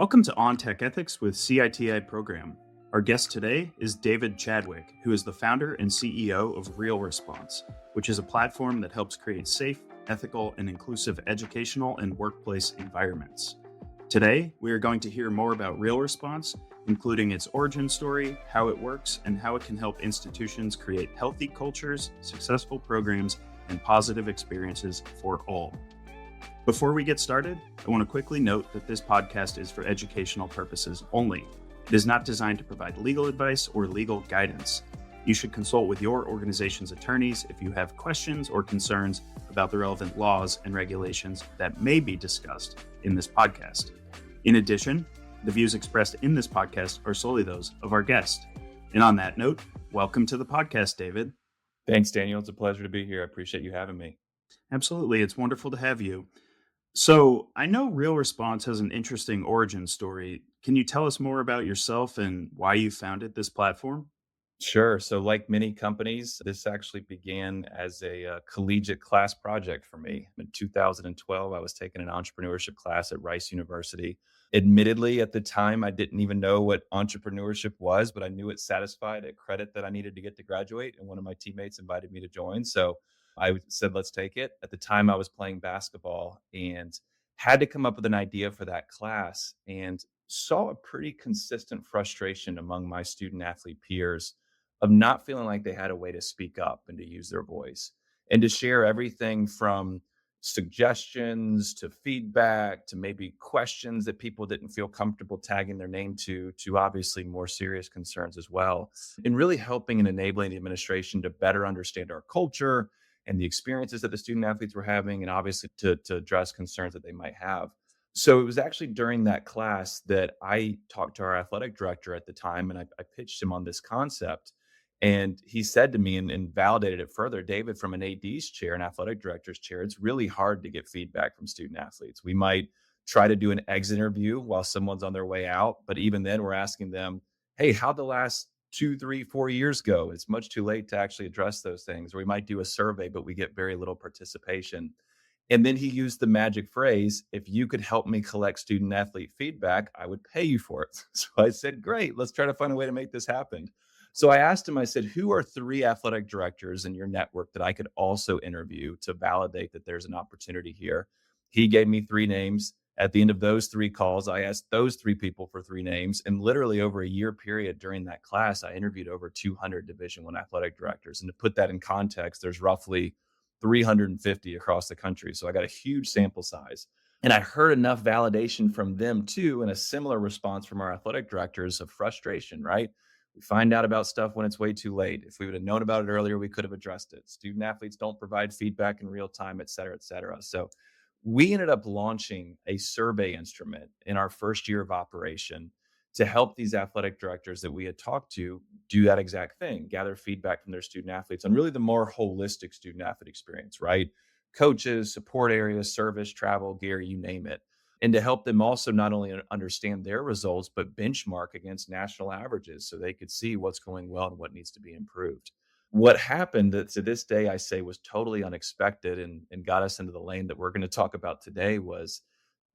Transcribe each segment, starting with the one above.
Welcome to On Tech Ethics with CITI program. Our guest today is David Chadwick, who is the founder and CEO of RealResponse, which is a platform that helps create safe, ethical, and inclusive educational and workplace environments. Today, we are going to hear more about RealResponse, including its origin story, how it works, and how it can help institutions create healthy cultures, successful programs, and positive experiences for all. Before we get started, I want to quickly note that this podcast is for educational purposes only. It is not designed to provide legal advice or legal guidance. You should consult with your organization's attorneys if you have questions or concerns about the relevant laws and regulations that may be discussed in this podcast. In addition, the views expressed in this podcast are solely those of our guest. And on that note, welcome to the podcast, David. Thanks, Daniel. It's a pleasure to be here. I appreciate you having me. Absolutely. It's wonderful to have you. So I know RealResponse has an interesting origin story. Can you tell us more about yourself and why you founded this platform? Sure. So, like many companies, this actually began as a collegiate class project for me. In 2012, I was taking an entrepreneurship class at Rice University. Admittedly, at the time, I didn't even know what entrepreneurship was, but I knew it satisfied a credit that I needed to get to graduate. And one of my teammates invited me to join. So I said, let's take it. At the time, I was playing basketball and had to come up with an idea for that class and saw a pretty consistent frustration among my student athlete peers of not feeling like they had a way to speak up and to use their voice and to share everything from suggestions to feedback to maybe questions that people didn't feel comfortable tagging their name to obviously more serious concerns as well, and really helping and enabling the administration to better understand our culture and the experiences that the student athletes were having, and obviously to address concerns that they might have. So it was actually during that class that I talked to our athletic director at the time, and I pitched him on this concept. And he said to me and validated it further, David, from an AD's chair, an athletic director's chair, it's really hard to get feedback from student athletes. We might try to do an exit interview while someone's on their way out, but even then we're asking them, hey, how'd the last 2, 3, 4 years go? It's much too late to actually address those things. Or we might do a survey, but we get very little participation. And then he used the magic phrase, if you could help me collect student athlete feedback, I would pay you for it. So I said, great, let's try to find a way to make this happen. So I asked him, I said, who are 3 athletic directors in your network that I could also interview to validate that there's an opportunity here? He gave me 3 names. At the end of those 3 calls, I asked those 3 people for 3 names. And literally over a year period during that class, I interviewed over 200 Division I athletic directors. And to put that in context, there's roughly 350 across the country. So I got a huge sample size. And I heard enough validation from them too, and a similar response from our athletic directors of frustration, right? We find out about stuff when it's way too late. If we would have known about it earlier, we could have addressed it. Student athletes don't provide feedback in real time, et cetera, et cetera. So we ended up launching a survey instrument in our first year of operation to help these athletic directors that we had talked to do that exact thing, gather feedback from their student athletes on really the more holistic student athlete experience, right? Coaches, support areas, service, travel, gear, you name it. And to help them also not only understand their results, but benchmark against national averages so they could see what's going well and what needs to be improved. What happened that to this day I say was totally unexpected and got us into the lane that we're going to talk about today was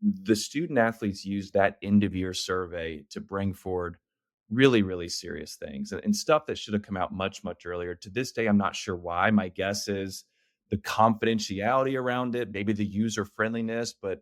the student athletes used that end of year survey to bring forward really, really serious things and stuff that should have come out much, much earlier. To this day, I'm not sure why. My guess is the confidentiality around it, maybe the user friendliness, but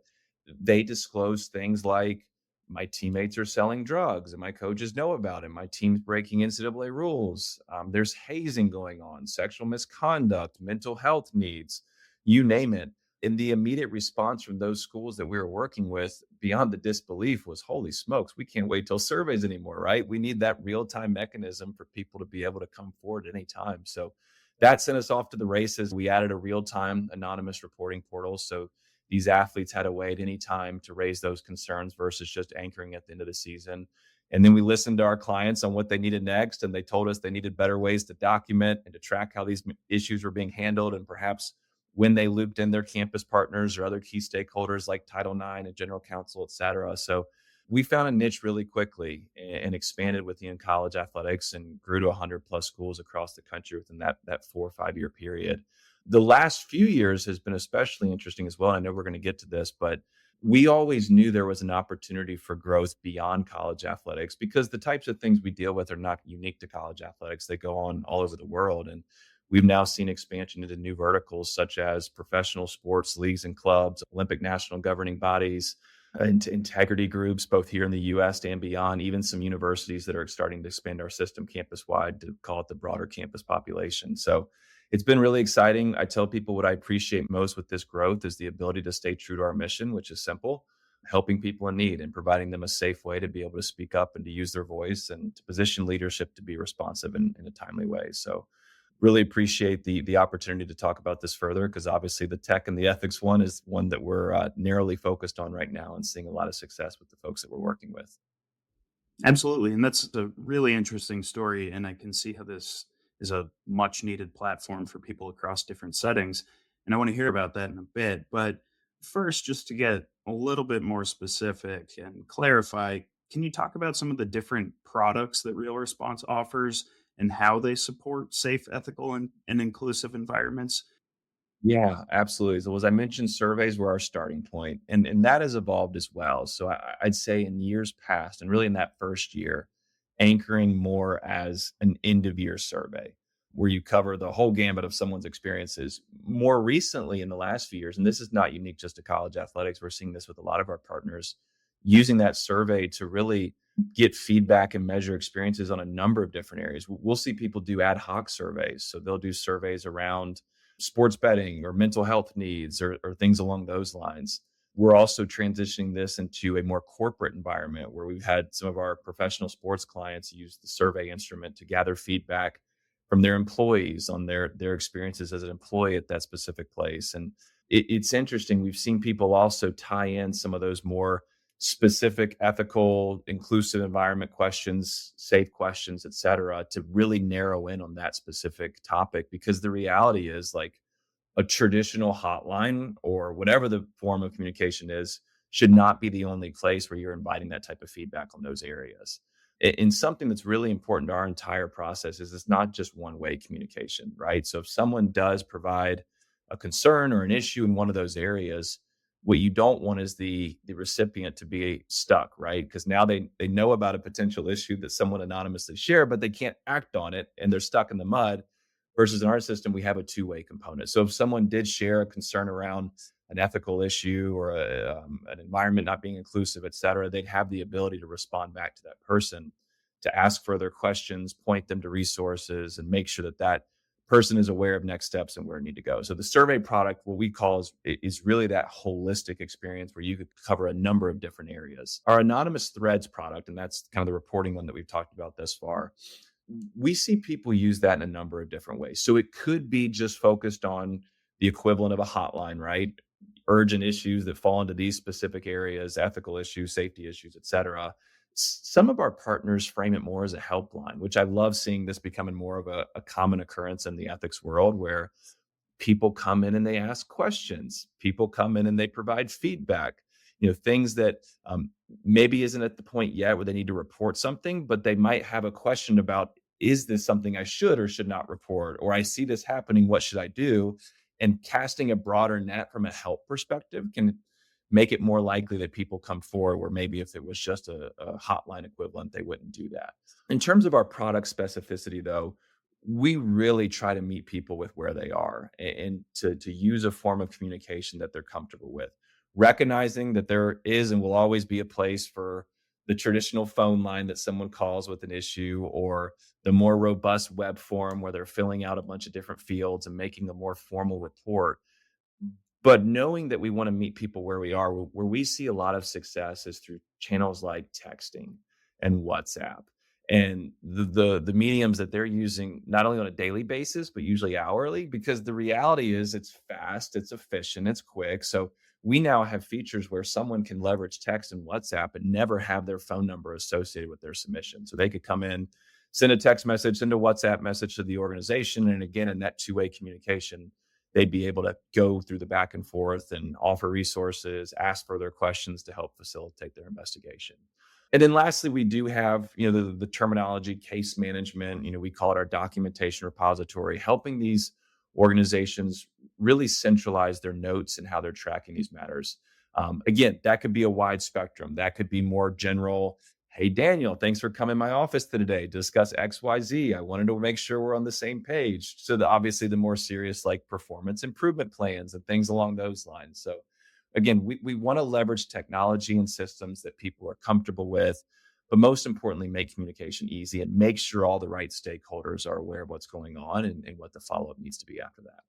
they disclose things like my teammates are selling drugs and my coaches know about it. My team's breaking NCAA rules. There's hazing going on, sexual misconduct, mental health needs, you name it. And the immediate response from those schools that we were working with beyond the disbelief was, holy smokes, we can't wait till surveys anymore, right? We need that real-time mechanism for people to be able to come forward at any time. So that sent us off to the races. We added a real-time anonymous reporting portal. So these athletes had a way at any time to raise those concerns versus just anchoring at the end of the season. And then we listened to our clients on what they needed next. And they told us they needed better ways to document and to track how these issues were being handled. And perhaps when they looped in their campus partners or other key stakeholders like Title IX and General Counsel, et cetera. So we found a niche really quickly and expanded within college athletics and grew to 100 plus schools across the country within that 4 or 5 year period. The last few years has been especially interesting as well. I know we're going to get to this, but we always knew there was an opportunity for growth beyond college athletics because the types of things we deal with are not unique to college athletics. They go on all over the world. And we've now seen expansion into new verticals such as professional sports leagues and clubs, Olympic national governing bodies, integrity groups, both here in the US and beyond, even some universities that are starting to expand our system campus wide to call it the broader campus population. So it's been really exciting. I tell people what I appreciate most with this growth is the ability to stay true to our mission, which is simple, helping people in need and providing them a safe way to be able to speak up and to use their voice and to position leadership to be responsive in a timely way. So really appreciate the opportunity to talk about this further because obviously the tech and the ethics one is one that we're narrowly focused on right now and seeing a lot of success with the folks that we're working with. Absolutely. And that's a really interesting story. And I can see how this is a much needed platform for people across different settings. And I want to hear about that in a bit. But first, just to get a little bit more specific and clarify, can you talk about some of the different products that Real Response offers and how they support safe, ethical, and inclusive environments? Yeah, absolutely. So as I mentioned, surveys were our starting point, and that has evolved as well. So I'd say in years past, and really in that first year, anchoring more as an end of year survey where you cover the whole gambit of someone's experiences. More recently, in the last few years, and this is not unique just to college athletics, we're seeing this with a lot of our partners, using that survey to really get feedback and measure experiences on a number of different areas. We'll see people do ad hoc surveys, so they'll do surveys around sports betting or mental health needs or things along those lines. We're also transitioning this into a more corporate environment where we've had some of our professional sports clients use the survey instrument to gather feedback from their employees on their experiences as an employee at that specific place. And it's interesting. We've seen people also tie in some of those more specific ethical, inclusive environment questions, safe questions, et cetera, to really narrow in on that specific topic. Because the reality is, like, a traditional hotline or whatever the form of communication is should not be the only place where you're inviting that type of feedback on those areas. And something that's really important to our entire process is it's not just one way communication, right? So if someone does provide a concern or an issue in one of those areas, what you don't want is the recipient to be stuck, right? Because now they know about a potential issue that someone anonymously shared, but they can't act on it and they're stuck in the mud. Versus in our system, we have a two-way component. So if someone did share a concern around an ethical issue or an environment not being inclusive, et cetera, they'd have the ability to respond back to that person, to ask further questions, point them to resources, and make sure that that person is aware of next steps and where it need to go. So the survey product, what we call is really that holistic experience where you could cover a number of different areas. Our anonymous threads product, and that's kind of the reporting one that we've talked about thus far, we see people use that in a number of different ways. So it could be just focused on the equivalent of a hotline, right? Urgent issues that fall into these specific areas, ethical issues, safety issues, et cetera. Some of our partners frame it more as a helpline, which I love seeing this becoming more of a common occurrence in the ethics world where people come in and they ask questions. People come in and they provide feedback, things that maybe isn't at the point yet where they need to report something, but they might have a question about, is this something I should or should not report? Or I see this happening, what should I do? And casting a broader net from a help perspective can make it more likely that people come forward where maybe if it was just a hotline equivalent, they wouldn't do that. In terms of our product specificity, though, we really try to meet people with where they are and to use a form of communication that they're comfortable with, recognizing that there is and will always be a place for the traditional phone line that someone calls with an issue or the more robust web form where they're filling out a bunch of different fields and making a more formal report. But knowing that we want to meet people where we are, where we see a lot of success is through channels like texting and WhatsApp and the mediums that they're using not only on a daily basis, but usually hourly, because the reality is it's fast, it's efficient, it's quick. So we now have features where someone can leverage text and WhatsApp and never have their phone number associated with their submission. So they could come in, send a text message, send a WhatsApp message to the organization. And again, in that two-way communication, they'd be able to go through the back and forth and offer resources, ask further questions to help facilitate their investigation. And then lastly, we do have, the terminology case management, we call it our documentation repository, helping these organizations really centralize their notes and how they're tracking these matters. Again, that could be a wide spectrum. That could be more general. Hey, Daniel, thanks for coming to my office today to discuss XYZ. I wanted to make sure we're on the same page. So obviously the more serious like performance improvement plans and things along those lines. So again, we want to leverage technology and systems that people are comfortable with, but most importantly, make communication easy and make sure all the right stakeholders are aware of what's going on and what the follow-up needs to be after that.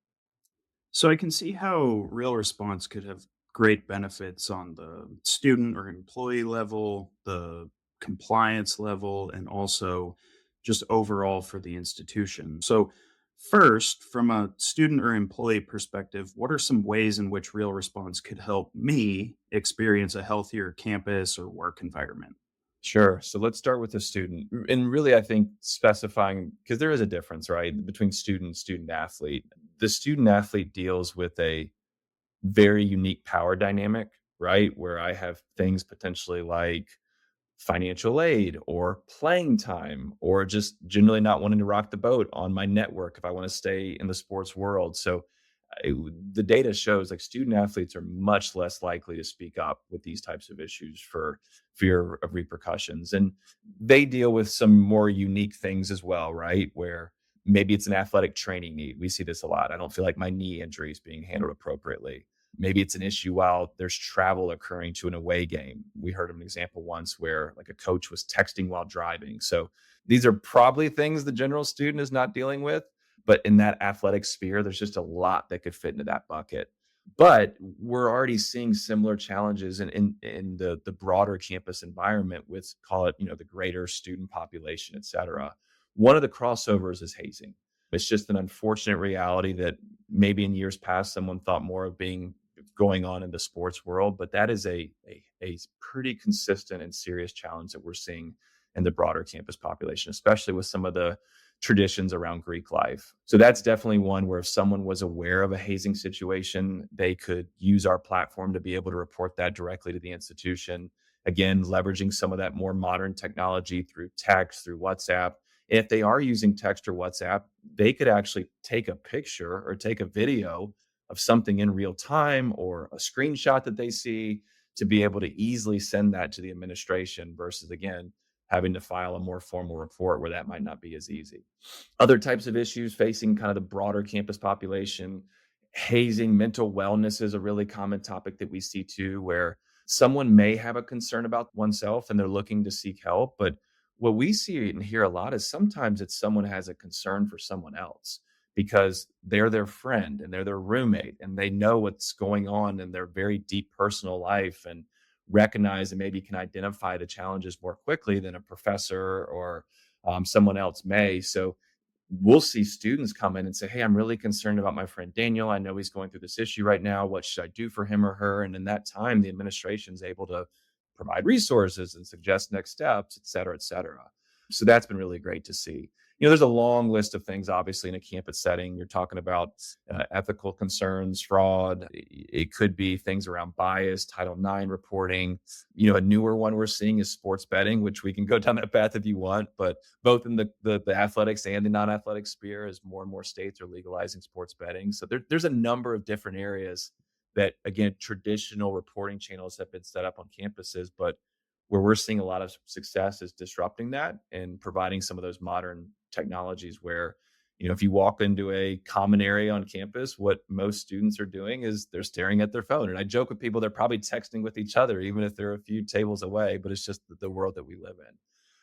So I can see how real response could have great benefits on the student or employee level, the compliance level, and also just overall for the institution. So, first, from a student or employee perspective, what are some ways in which real response could help me experience a healthier campus or work environment? Sure. So let's start with the student. And really, I think specifying, because there is a difference, right, between student athlete. The student athlete deals with a very unique power dynamic, right? Where I have things potentially like financial aid or playing time or just generally not wanting to rock the boat on my network if I want to stay in the sports world. So the data shows like student athletes are much less likely to speak up with these types of issues for fear of repercussions. And they deal with some more unique things as well, right? Where maybe it's an athletic training need. We see this a lot. I don't feel like my knee injury is being handled appropriately. Maybe it's an issue while there's travel occurring to an away game. We heard of an example once where like a coach was texting while driving. So these are probably things the general student is not dealing with, but in that athletic sphere, there's just a lot that could fit into that bucket. But we're already seeing similar challenges in the broader campus environment with, call it, the greater student population, et cetera. One of the crossovers is hazing. It's just an unfortunate reality that maybe in years past, someone thought more of being going on in the sports world, but that is a pretty consistent and serious challenge that we're seeing in the broader campus population, especially with some of the traditions around Greek life. So that's definitely one where if someone was aware of a hazing situation, they could use our platform to be able to report that directly to the institution. Again, leveraging some of that more modern technology through text, through WhatsApp. If they are using text or WhatsApp, they could actually take a picture or take a video of something in real time or a screenshot that they see to be able to easily send that to the administration versus, again, having to file a more formal report where that might not be as easy. Other types of issues facing kind of the broader campus population, hazing, mental wellness is a really common topic that we see too, where someone may have a concern about oneself and they're looking to seek help. But what we see and hear a lot is sometimes it's someone has a concern for someone else because they're their friend and they're their roommate and they know what's going on in their very deep personal life and recognize and maybe can identify the challenges more quickly than a professor or someone else may. So we'll see students come in and say, "Hey, I'm really concerned about my friend Daniel. I know he's going through this issue right now. What should I do for him or her?" And in that time, the administration is able to provide resources and suggest next steps, et cetera, et cetera. So that's been really great to see. There's a long list of things, obviously, in a campus setting. You're talking about ethical concerns, fraud. It could be things around bias, Title IX reporting. A newer one we're seeing is sports betting, which we can go down that path if you want. But both in the athletics and the non-athletic sphere, as more and more states are legalizing sports betting. So there's a number of different areas that, again, traditional reporting channels have been set up on campuses, but where we're seeing a lot of success is disrupting that and providing some of those modern technologies where, if you walk into a common area on campus, what most students are doing is they're staring at their phone. And I joke with people, they're probably texting with each other, even if they're a few tables away, but it's just the world that we live in.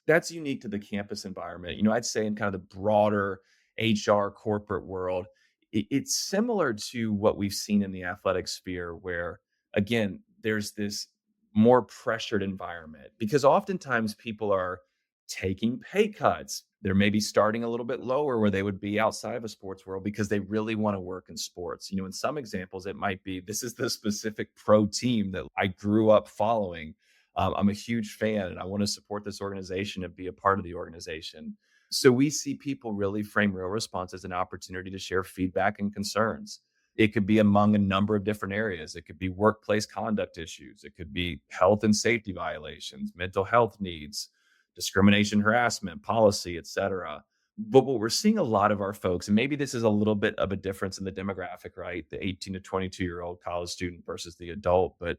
That's unique to the campus environment. I'd say in kind of the broader HR corporate world, it's similar to what we've seen in the athletic sphere, where, again, there's this more pressured environment because oftentimes people are taking pay cuts. They're maybe starting a little bit lower where they would be outside of a sports world because they really want to work in sports. In some examples, it might be this is the specific pro team that I grew up following. I'm a huge fan and I want to support this organization and be a part of the organization. So we see people really frame Real Response as an opportunity to share feedback and concerns. It could be among a number of different areas. It could be workplace conduct issues. It could be health and safety violations, mental health needs, discrimination, harassment, policy, et cetera. But what we're seeing a lot of our folks, and maybe this is a little bit of a difference in the demographic, right? The 18 to 22-year-old college student versus the adult, but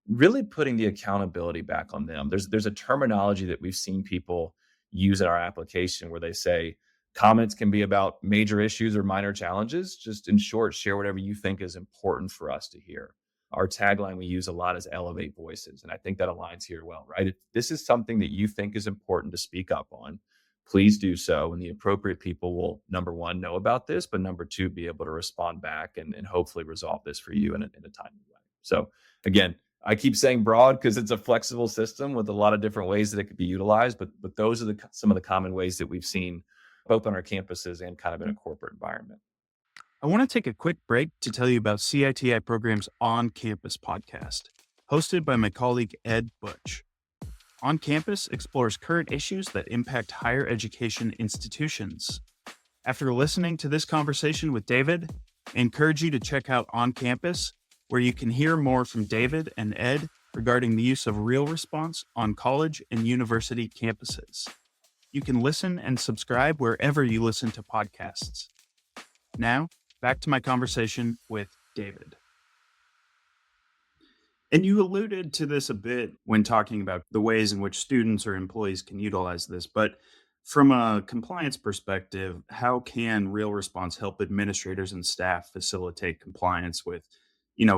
really putting the accountability back on them. There's a terminology that we've seen people use in our application where they say comments can be about major issues or minor challenges. Just in short, share whatever you think is important for us to hear. Our tagline we use a lot is elevate voices. And I think that aligns here well, right? If this is something that you think is important to speak up on, please do so. And the appropriate people will, number one, know about this, but number two, be able to respond back and hopefully resolve this for you in a timely way. So again, I keep saying broad because it's a flexible system with a lot of different ways that it could be utilized. But those are some of the common ways that we've seen both on our campuses and kind of in a corporate environment. I want to take a quick break to tell you about CITI Program's On Campus podcast, hosted by my colleague Ed Butch. On Campus explores current issues that impact higher education institutions. After listening to this conversation with David, I encourage you to check out On Campus, where you can hear more from David and Ed regarding the use of RealResponse on college and university campuses. You can listen and subscribe wherever you listen to podcasts. Now, back to my conversation with David. And you alluded to this a bit when talking about the ways in which students or employees can utilize this, but from a compliance perspective, how can Real Response help administrators and staff facilitate compliance with,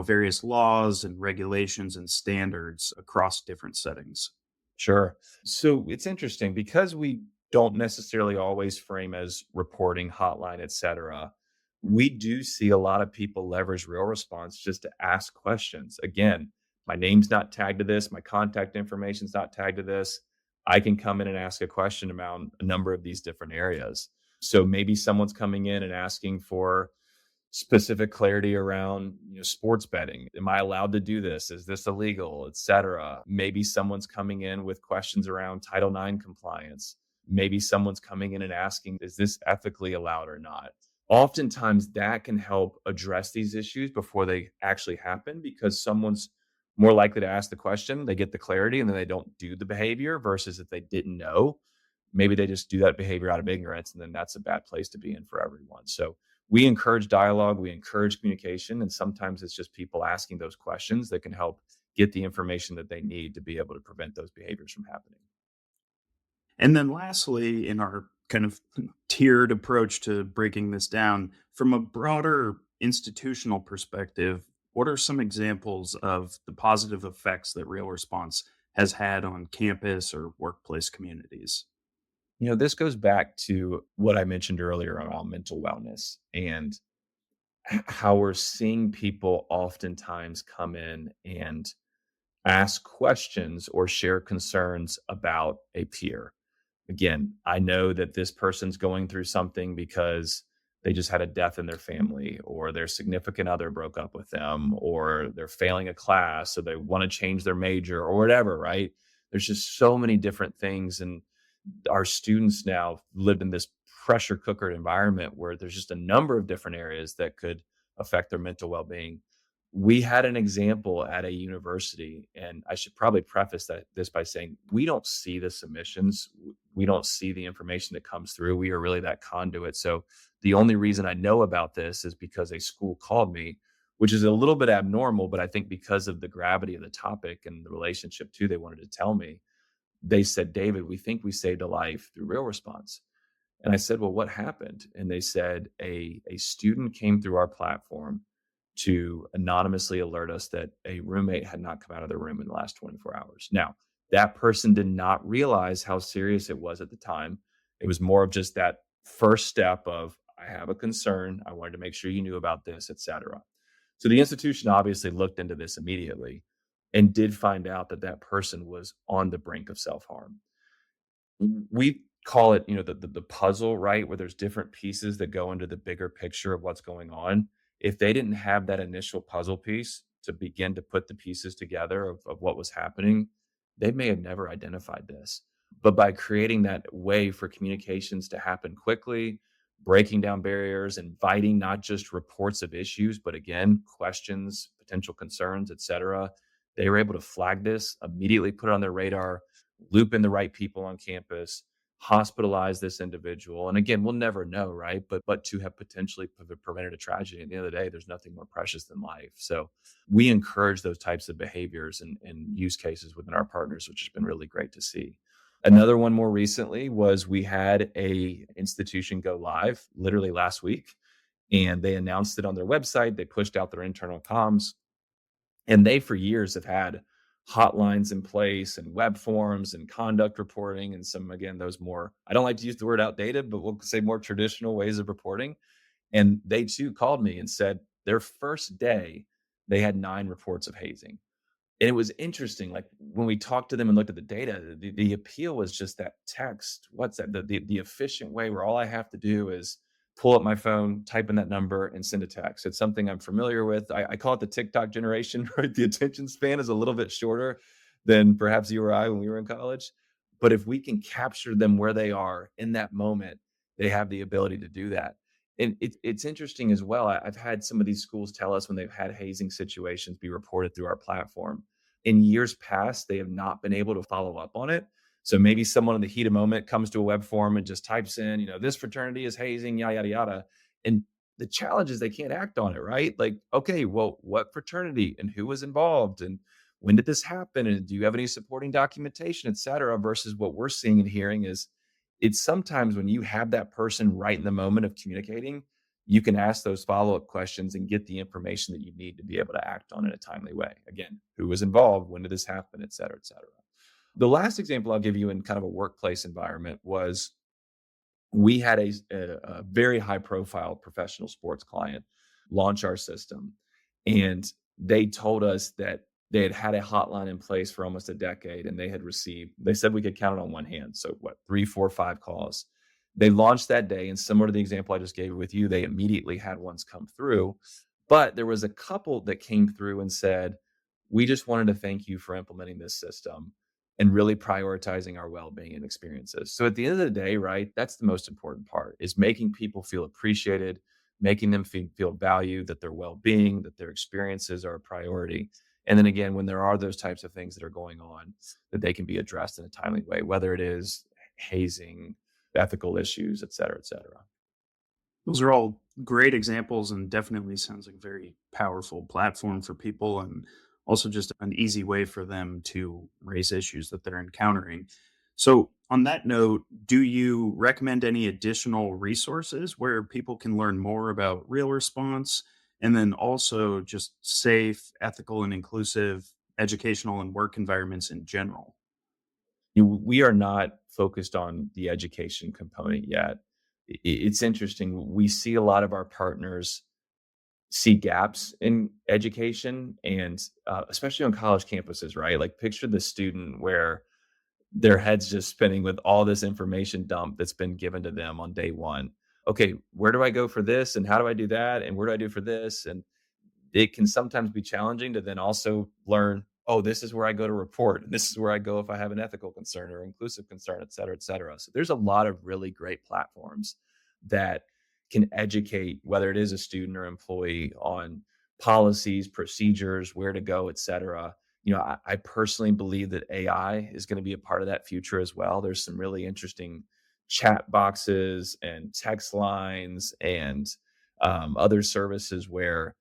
various laws and regulations and standards across different settings? Sure. So it's interesting because we don't necessarily always frame as reporting, hotline, et cetera. We do see a lot of people leverage Real Response just to ask questions. Again, my name's not tagged to this, my contact information's not tagged to this. I can come in and ask a question about a number of these different areas. So maybe someone's coming in and asking for specific clarity around sports betting. Am I allowed to do this? Is this illegal, et cetera? Maybe someone's coming in with questions around Title IX compliance. Maybe someone's coming in and asking, is this ethically allowed or not? Oftentimes that can help address these issues before they actually happen because someone's more likely to ask the question, they get the clarity, and then they don't do the behavior versus if they didn't know, maybe they just do that behavior out of ignorance, and then that's a bad place to be in for everyone. So we encourage dialogue, we encourage communication, and sometimes it's just people asking those questions that can help get the information that they need to be able to prevent those behaviors from happening. And then lastly, in our kind of tiered approach to breaking this down, from a broader institutional perspective, what are some examples of the positive effects that Real Response has had on campus or workplace communities? This goes back to what I mentioned earlier about mental wellness and how we're seeing people oftentimes come in and ask questions or share concerns about a peer. Again, I know that this person's going through something because they just had a death in their family, or their significant other broke up with them, or they're failing a class, so they want to change their major or whatever, right? There's just so many different things. And our students now live in this pressure cooker environment where there's just a number of different areas that could affect their mental well-being. We had an example at a university, and I should probably preface this by saying we don't see the submissions. We don't see the information that comes through. We are really that conduit. So the only reason I know about this is because a school called me, which is a little bit abnormal, but I think because of the gravity of the topic and the relationship too, they wanted to tell me. They said, David, we think we saved a life through Real Response. And I said, well, what happened? And they said a student came through our platform to anonymously alert us that a roommate had not come out of their room in the last 24 hours. Now, that person did not realize how serious it was at the time. It was more of just that first step of, I have a concern. I wanted to make sure you knew about this, et cetera. So the institution obviously looked into this immediately and did find out that that person was on the brink of self-harm. We call it, the puzzle, right? Where there's different pieces that go into the bigger picture of what's going on. If they didn't have that initial puzzle piece to begin to put the pieces together of what was happening, they may have never identified this. But by creating that way for communications to happen quickly, breaking down barriers, inviting not just reports of issues, but again, questions, potential concerns, et cetera, they were able to flag this, immediately put it on their radar, loop in the right people on campus, hospitalize this individual. And again, we'll never know, right? But to have potentially prevented a tragedy, at the end of the day, there's nothing more precious than life. So we encourage those types of behaviors and use cases within our partners, which has been really great to see. Another one more recently was we had a institution go live literally last week, and they announced it on their website. They pushed out their internal comms, and they for years have had hotlines in place and web forms and conduct reporting and some, again, those more, I don't like to use the word outdated, but we'll say more traditional ways of reporting. And they too called me and said their first day, they had 9 reports of hazing. And it was interesting, like, when we talked to them and looked at the data, the appeal was just that text, what's that? The efficient way where all I have to do is pull up my phone, type in that number, and send a text. It's something I'm familiar with. I call it the TikTok generation, right? The attention span is a little bit shorter than perhaps you or I when we were in college. But if we can capture them where they are in that moment, they have the ability to do that. And it's interesting as well. I've had some of these schools tell us when they've had hazing situations be reported through our platform. In years past, they have not been able to follow up on it. So maybe someone in the heat of moment comes to a web form and just types in, this fraternity is hazing, yada, yada, yada. And the challenge is they can't act on it, right? Like, okay, well, what fraternity and who was involved and when did this happen? And do you have any supporting documentation, et cetera? Versus what we're seeing and hearing is it's sometimes when you have that person right in the moment of communicating, you can ask those follow-up questions and get the information that you need to be able to act on in a timely way. Again, who was involved? When did this happen? Et cetera, et cetera. The last example I'll give you in kind of a workplace environment was we had a very high profile professional sports client launch our system. And they told us that they had a hotline in place for almost a decade, and they said we could count it on one hand. So what, 3, 4, 5 calls. They launched that day, and similar to the example I just gave with you, they immediately had ones come through. But there was a couple that came through and said, we just wanted to thank you for implementing this system and really prioritizing our well-being and experiences. So at the end of the day, right, that's the most important part, is making people feel appreciated, making them feel valued, that their well-being, that their experiences are a priority. And then again, when there are those types of things that are going on, that they can be addressed in a timely way, whether it is hazing, ethical issues, et cetera, et cetera. Those are all great examples and definitely sounds like a very powerful platform for people and also just an easy way for them to raise issues that they're encountering. So, on that note, do you recommend any additional resources where people can learn more about real response and then also just safe, ethical, and inclusive educational and work environments in general? We are not focused on the education component yet. It's interesting. We see a lot of our partners see gaps in education and especially on college campuses, right? Like picture the student where their head's just spinning with all this information dump that's been given to them on day one. Okay, where do I go for this? And how do I do that? And where do I do for this? And it can sometimes be challenging to then also learn, oh, this is where I go to report. And this is where I go if I have an ethical concern or inclusive concern, et cetera, et cetera. So there's a lot of really great platforms that can educate, whether it is a student or employee, on policies, procedures, where to go, et cetera. I personally believe that AI is going to be a part of that future as well. There's some really interesting chat boxes and text lines and other services where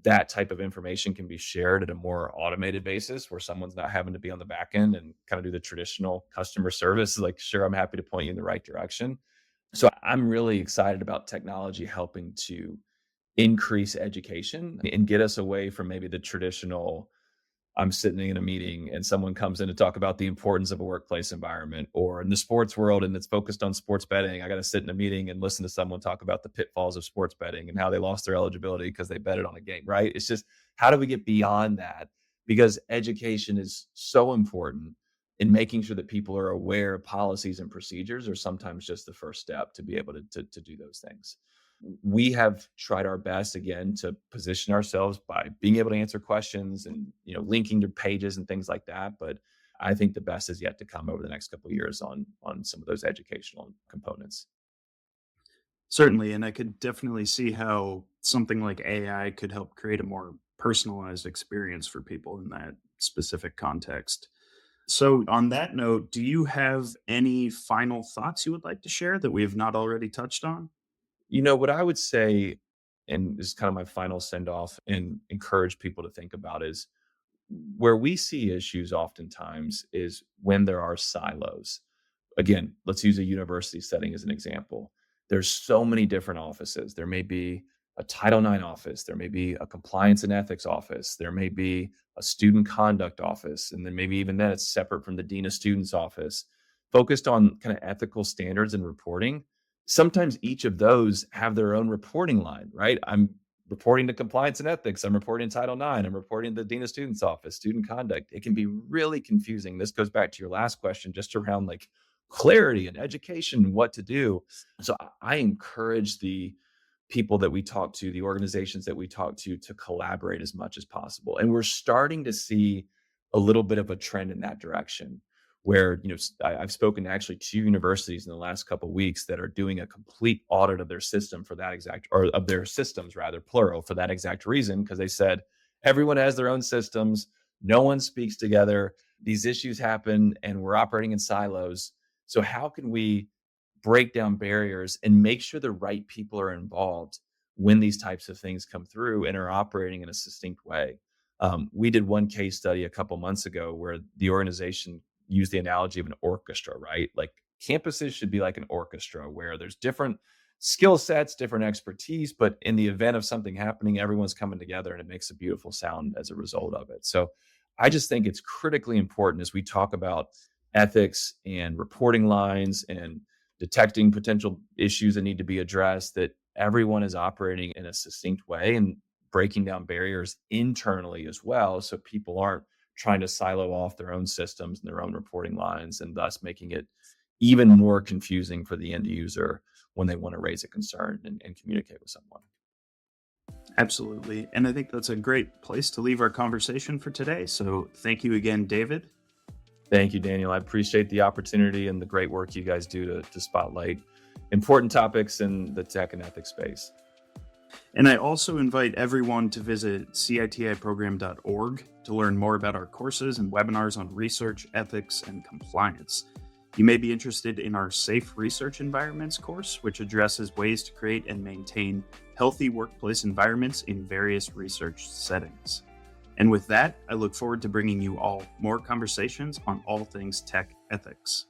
that type of information can be shared at a more automated basis where someone's not having to be on the back end and kind of do the traditional customer service. Like, sure, I'm happy to point you in the right direction. So I'm really excited about technology helping to increase education and get us away from maybe the traditional, I'm sitting in a meeting and someone comes in to talk about the importance of a workplace environment, or in the sports world and it's focused on sports betting. I got to sit in a meeting and listen to someone talk about the pitfalls of sports betting and how they lost their eligibility because they betted on a game, right? It's just, how do we get beyond that? Because education is so important in making sure that people are aware of policies and procedures are sometimes just the first step to be able to do those things. We have tried our best again to position ourselves by being able to answer questions and linking to pages and things like that, but I think the best is yet to come over the next couple of years on some of those educational components. Certainly, and I could definitely see how something like AI could help create a more personalized experience for people in that specific context. So, on that note, do you have any final thoughts you would like to share that we have not already touched on? What I would say, and this is kind of my final send off and encourage people to think about is where we see issues oftentimes is when there are silos. Again, let's use a university setting as an example. There's so many different offices. There may be a Title IX office, there may be a compliance and ethics office, there may be a student conduct office, and then maybe even then it's separate from the dean of students office, focused on kind of ethical standards and reporting. Sometimes each of those have their own reporting line, right? I'm reporting to compliance and ethics. I'm reporting to Title IX. I'm reporting to the Dean of Students Office, student conduct. It can be really confusing. This goes back to your last question, just around like clarity and education and what to do. So I encourage the people that we talk to, the organizations that we talk to collaborate as much as possible. And we're starting to see a little bit of a trend in that direction where, I've spoken to actually 2 universities in the last couple of weeks that are doing a complete audit of their system for that exact, or of their systems rather, plural, for that exact reason, because they said everyone has their own systems, no one speaks together, these issues happen, and we're operating in silos. So how can we break down barriers and make sure the right people are involved when these types of things come through and are operating in a succinct way? We did one case study a couple months ago where the organization used the analogy of an orchestra, right? Like campuses should be like an orchestra where there's different skill sets, different expertise, but in the event of something happening, everyone's coming together and it makes a beautiful sound as a result of it. So I just think it's critically important as we talk about ethics and reporting lines and detecting potential issues that need to be addressed, that everyone is operating in a succinct way and breaking down barriers internally as well, so people aren't trying to silo off their own systems and their own reporting lines, and thus making it even more confusing for the end user when they want to raise a concern and communicate with someone. Absolutely. And I think that's a great place to leave our conversation for today. So, thank you again, David. Thank you, Daniel. I appreciate the opportunity and the great work you guys do to spotlight important topics in the tech and ethics space. And I also invite everyone to visit citiprogram.org to learn more about our courses and webinars on research, ethics, and compliance. You may be interested in our Safe Research Environments course, which addresses ways to create and maintain healthy workplace environments in various research settings. And with that, I look forward to bringing you all more conversations on all things tech ethics.